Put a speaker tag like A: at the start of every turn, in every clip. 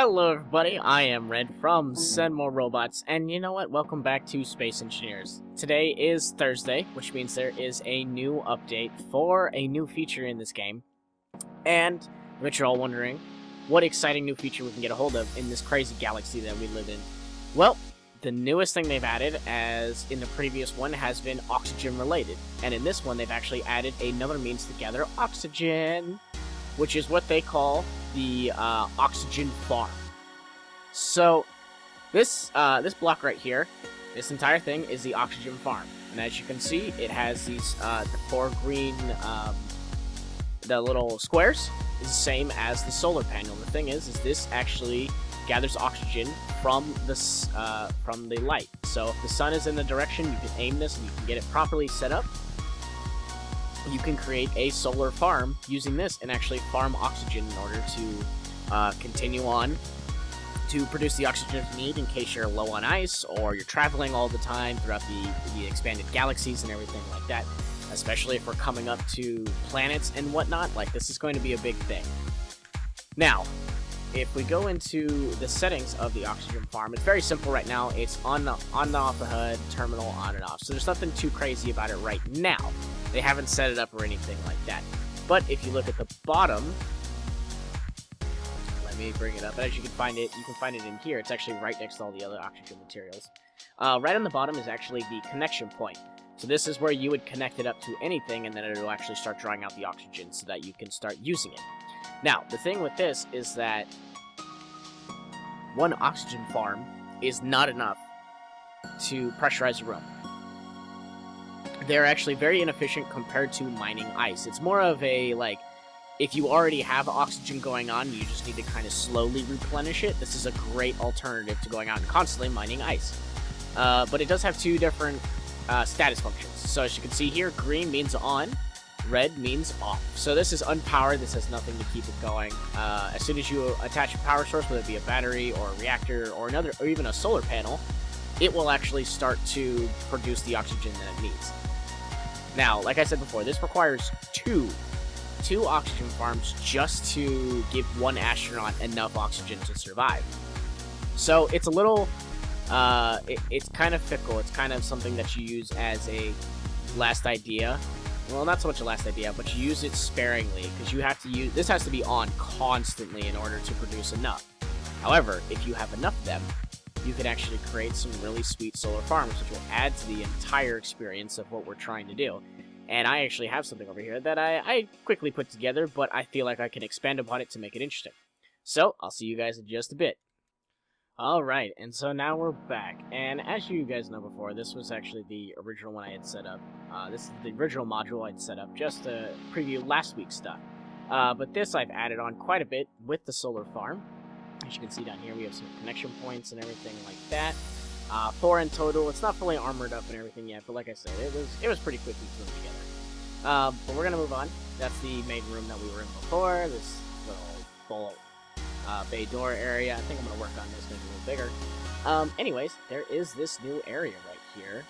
A: Hello everybody, I am Red from Send More Robots, and you know what? Welcome back to Space Engineers. Today is Thursday, which means there is a new update for a new feature in this game. And I bet you're all wondering, what exciting new feature we can get a hold of in this crazy galaxy that we live in. Well, the newest thing they've added, as in the previous one, has been oxygen related. And in this one, they've actually added another means to gather oxygen, which is what they call the oxygen farm. So this block right here, this entire thing is the oxygen farm, and as you can see, it has these the four green the little squares is the same as the solar panel. The thing is this actually gathers oxygen from the light. So if the sun is in the direction, you can aim this and you can get it properly set up. You can create a solar farm using this and actually farm oxygen in order to continue on to produce the oxygen you need in case you're low on ice or you're traveling all the time throughout the expanded galaxies and everything like that. Especially if we're coming up to planets and whatnot, like this is going to be a big thing. Now, if we go into the settings of the oxygen farm, it's very simple right now. It's on the off the HUD, terminal, on and off. So there's nothing too crazy about it right now. They haven't set it up or anything like that. But if you look at the bottom, let me bring it up. As you can find it in here. It's actually right next to all the other oxygen materials. Right on the bottom is actually the connection point. So this is where you would connect it up to anything, and then it'll actually start drawing out the oxygen so that you can start using it. Now, the thing with this is that one oxygen farm is not enough to pressurize a room. They're actually very inefficient compared to mining ice. It's more of a, like, if you already have oxygen going on, you just need to kind of slowly replenish it. This is a great alternative to going out and constantly mining ice. But it does have two different status functions. So as you can see here, green means on, red means off. So this is unpowered. This has nothing to keep it going. As soon as you attach a power source, whether it be a battery or a reactor or another, or even a solar panel, it will actually start to produce the oxygen that it needs. Now, like I said before, this requires two oxygen farms just to give one astronaut enough oxygen to survive. So it's a little, it's kind of fickle. It's kind of something that you use as a last idea. Well, not so much a last idea, but you use it sparingly, because you have to use, this has to be on constantly in order to produce enough. However, if you have enough of them, you can actually create some really sweet solar farms, which will add to the entire experience of what we're trying to do. And I actually have something over here that I quickly put together, but I feel like I can expand upon it to make it interesting. So, I'll see you guys in just a bit. Alright, and so now we're back, and as you guys know before, this was actually the original one I had set up. This is the original module I'd set up just to preview last week's stuff. But this I've added on quite a bit with the solar farm. As you can see down here, we have some connection points and everything like that. 4 in total. It's not fully armored up and everything yet, but like I said, it was pretty quickly put together. But we're gonna move on. That's the main room that we were in before. This little full bay door area. I think I'm gonna work on this, make it a little bigger. Anyways, there is this new area right here.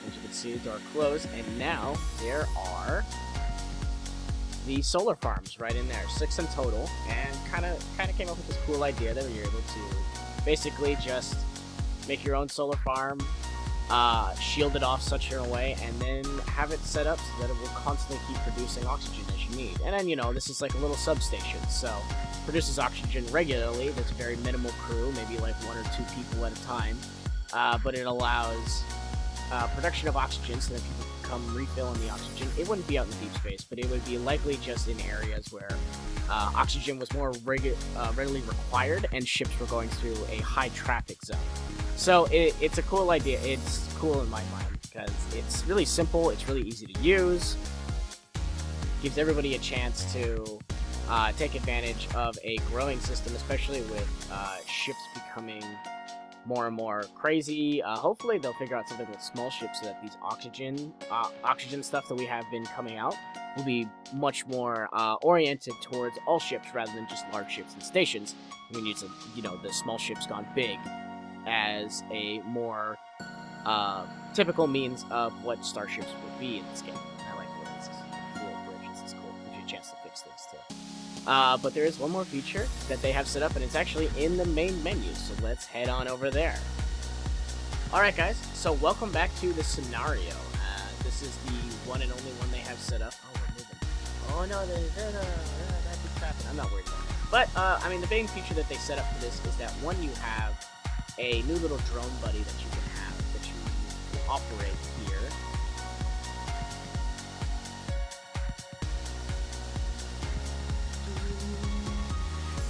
A: As you can see, the door closed, and now there are the solar farms right in there, 6 in total, and kind of came up with this cool idea that you're able to basically just make your own solar farm, shield it off such a way, and then have it set up so that it will constantly keep producing oxygen as you need. And then, you know, this is like a little substation, so produces oxygen regularly. There's a very minimal crew, maybe like 1 or 2 people at a time, but it allows production of oxygen so that people can come refill on the oxygen. It wouldn't be out in deep space, but it would be likely just in areas where oxygen was more readily required and ships were going through a high traffic zone. So it's a cool idea. It's cool in my mind because it's really simple, it's really easy to use, gives everybody a chance to take advantage of a growing system, especially with ships becoming more and more crazy. Hopefully they'll figure out something with small ships so that these oxygen stuff that we have been coming out will be much more oriented towards all ships rather than just large ships and stations. We need to, you know, the small ships gone big as a more typical means of what starships would be in this game. I like this little bridge. This is cool. Gives you a chance to fix things too. But there is one more feature that they have set up, and it's actually in the main menu, so let's head on over there. Alright guys, so welcome back to the scenario. This is the one and only one they have set up. Oh, we're moving. Oh no, that keeps happening. I'm not worried about it. But, I mean, the main feature that they set up for this is that, one, you have a new little drone buddy that you can have, that you can operate here.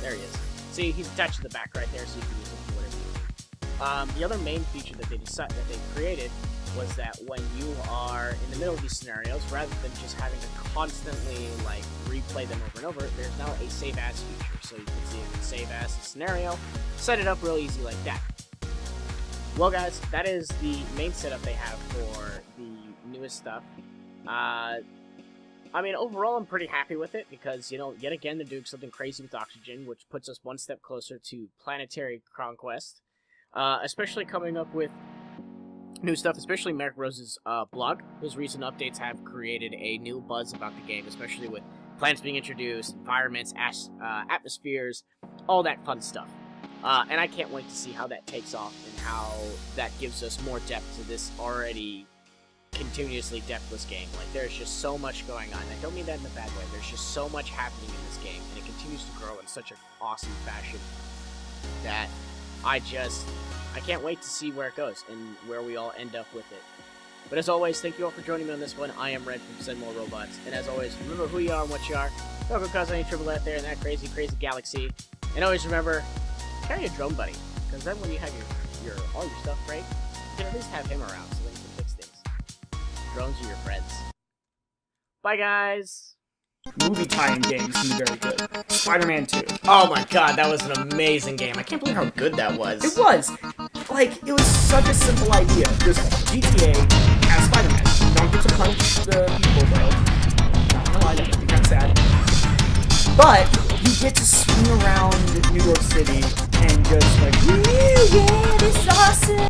A: There he is. See, he's attached to the back right there, so you can use him for whatever you need. The other main feature that they created was that when you are in the middle of these scenarios, rather than just having to constantly like replay them over and over, there's now a save as feature. So you can see you can save as a scenario, set it up real easy like that. Well guys, that is the main setup they have for the newest stuff. I mean, overall, I'm pretty happy with it because, you know, yet again, they're doing something crazy with oxygen, which puts us one step closer to planetary conquest. Especially coming up with new stuff, especially Merrick Rose's blog. Those recent updates have created a new buzz about the game, especially with planets being introduced, environments, atmospheres, all that fun stuff. And I can't wait to see how that takes off and how that gives us more depth to this already continuously depthless game. Like, there's just so much going on. I don't mean that in a bad way. There's just so much happening in this game, and it continues to grow in such an awesome fashion that I can't wait to see where it goes and where we all end up with it. But as always, thank you all for joining me on this one. I am Red from Send More Robots, and as always, remember who you are and what you are. Don't go causing any trouble out there in that crazy, crazy galaxy. And always remember, carry a drone buddy, because then when you have all your stuff break, you can at least have him around so that you can fix things. Drones are your friends. Bye, guys!
B: Movie tie-in games can be very good. Spider-Man 2.
A: Oh my god, that was an amazing game. I can't believe how good that was.
B: It was! Like, it was such a simple idea. Just GTA as Spider-Man. Don't get to punch the people, though. Not gonna lie, that would be kind of sad. But, you get to swing around New York City and just like, yeah, this is awesome!